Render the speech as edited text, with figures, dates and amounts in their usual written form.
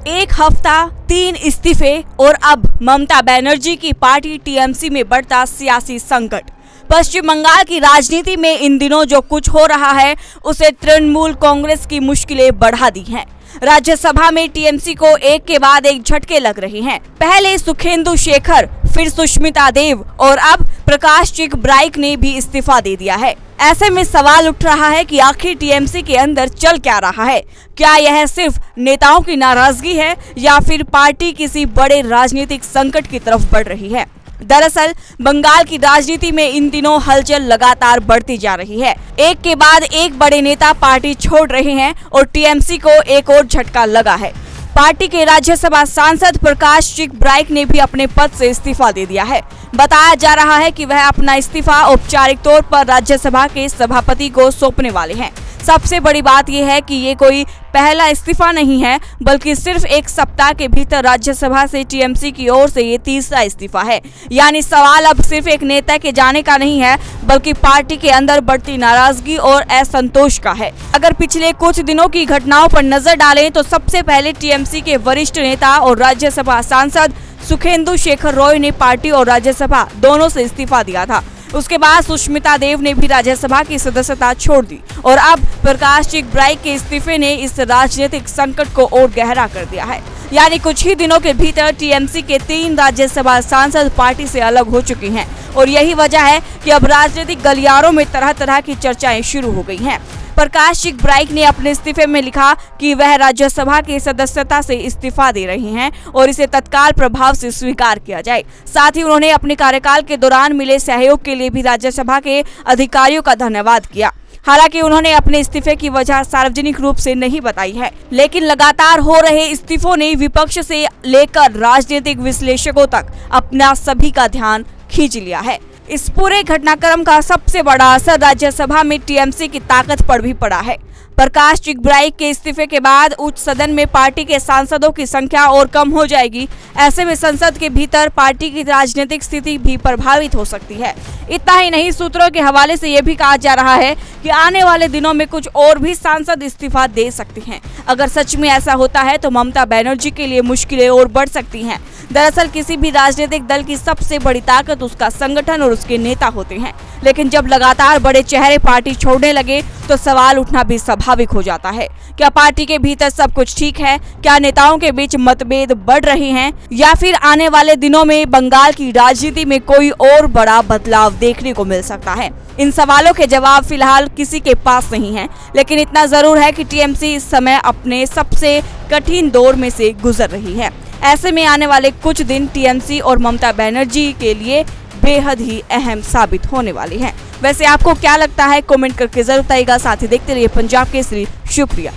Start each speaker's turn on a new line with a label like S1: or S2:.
S1: एक हफ्ता, 3 इस्तीफे और अब ममता बनर्जी की पार्टी टीएमसी में बढ़ता सियासी संकट। पश्चिम बंगाल की राजनीति में इन दिनों जो कुछ हो रहा है उसे तृणमूल कांग्रेस की मुश्किलें बढ़ा दी हैं। राज्यसभा में टीएमसी को एक के बाद एक झटके लग रहे हैं। पहले सुखेंदु शेखर, फिर सुष्मिता देव और अब प्रकाश चिकब्राइक ने भी इस्तीफा दे दिया है। ऐसे में सवाल उठ रहा है कि आखिर टीएमसी के अंदर चल क्या रहा है। क्या यह सिर्फ नेताओं की नाराजगी है या फिर पार्टी किसी बड़े राजनीतिक संकट की तरफ बढ़ रही है। दरअसल बंगाल की राजनीति में इन दिनों हलचल लगातार बढ़ती जा रही है। एक के बाद एक बड़े नेता पार्टी छोड़ रहे हैं और टीएमसी को एक और झटका लगा है। पार्टी के राज्यसभा सांसद प्रकाश चिकब्राइक ने भी अपने पद से इस्तीफा दे दिया है। बताया जा रहा है कि वह अपना इस्तीफा औपचारिक तौर पर राज्यसभा के सभापति को सौंपने वाले हैं। सबसे बड़ी बात यह है कि ये कोई पहला इस्तीफा नहीं है, बल्कि सिर्फ एक सप्ताह के भीतर राज्यसभा से टीएमसी की ओर से ये तीसरा इस्तीफा है। यानी सवाल अब सिर्फ एक नेता के जाने का नहीं है, बल्कि पार्टी के अंदर बढ़ती नाराजगी और असंतोष का है। अगर पिछले कुछ दिनों की घटनाओं पर नजर डालें तो सबसे पहले टीएमसी के वरिष्ठ नेता और राज्यसभा सांसद सुखेंदु शेखर रॉय ने पार्टी और राज्यसभा दोनों से इस्तीफा दिया था। उसके बाद सुष्मिता देव ने भी राज्यसभा की सदस्यता छोड़ दी और अब प्रकाश चिकब्राइक के इस्तीफे ने इस राजनीतिक संकट को और गहरा कर दिया है। यानी कुछ ही दिनों के भीतर टीएमसी के 3 राज्यसभा सांसद पार्टी से अलग हो चुके हैं और यही वजह है कि अब राजनीतिक गलियारों में तरह तरह की चर्चाएं शुरू हो गई हैं। प्रकाश चिकब्राइक ने अपने इस्तीफे में लिखा कि वह राज्यसभा की सदस्यता से इस्तीफा दे रहे हैं और इसे तत्काल प्रभाव से स्वीकार किया जाए। साथ ही उन्होंने अपने कार्यकाल के दौरान मिले सहयोग के लिए भी राज्यसभा के अधिकारियों का धन्यवाद किया। हालांकि उन्होंने अपने इस्तीफे की वजह सार्वजनिक रूप से नहीं बताई है, लेकिन लगातार हो रहे इस्तीफों ने विपक्ष से लेकर राजनीतिक विश्लेषकों तक अपना सभी का ध्यान खींच लिया है। इस पूरे घटनाक्रम का सबसे बड़ा असर राज्यसभा में टीएमसी की ताकत पर भी पड़ा है। प्रकाश चिकब्राइक के इस्तीफे के बाद उच्च सदन में पार्टी के सांसदों की संख्या और कम हो जाएगी। ऐसे में संसद के भीतर पार्टी की राजनीतिक स्थिति भी प्रभावित हो सकती है। इतना ही नहीं, सूत्रों के हवाले से यह भी कहा जा रहा है कि आने वाले दिनों में कुछ और भी सांसद इस्तीफा दे सकते हैं। अगर सच में ऐसा होता है तो ममता बनर्जी के लिए मुश्किलें और बढ़ सकती हैं। दरअसल किसी भी राजनीतिक दल की सबसे बड़ी ताकत उसका संगठन और उसके नेता होते हैं, लेकिन जब लगातार बड़े चेहरे पार्टी छोड़ने लगे तो सवाल उठना भी स्वाभाविक हो जाता है। क्या पार्टी के भीतर सब कुछ ठीक है? क्या नेताओं के बीच मतभेद बढ़ रहे हैं या फिर आने वाले दिनों में बंगाल की राजनीति में कोई और बड़ा बदलाव देखने को मिल सकता है? इन सवालों के जवाब फिलहाल किसी के पास नहीं है, लेकिन इतना जरूर है कि टीएमसी इस समय अपने सबसे कठिन दौर में से गुजर रही है। ऐसे में आने वाले कुछ दिन टीएमसी और ममता बनर्जी के लिए बेहद ही अहम साबित होने वाली हैं। वैसे आपको क्या लगता है? कमेंट करके जरूर बताइएगा। साथ ही देखते रहिए पंजाब केसरी। शुक्रिया।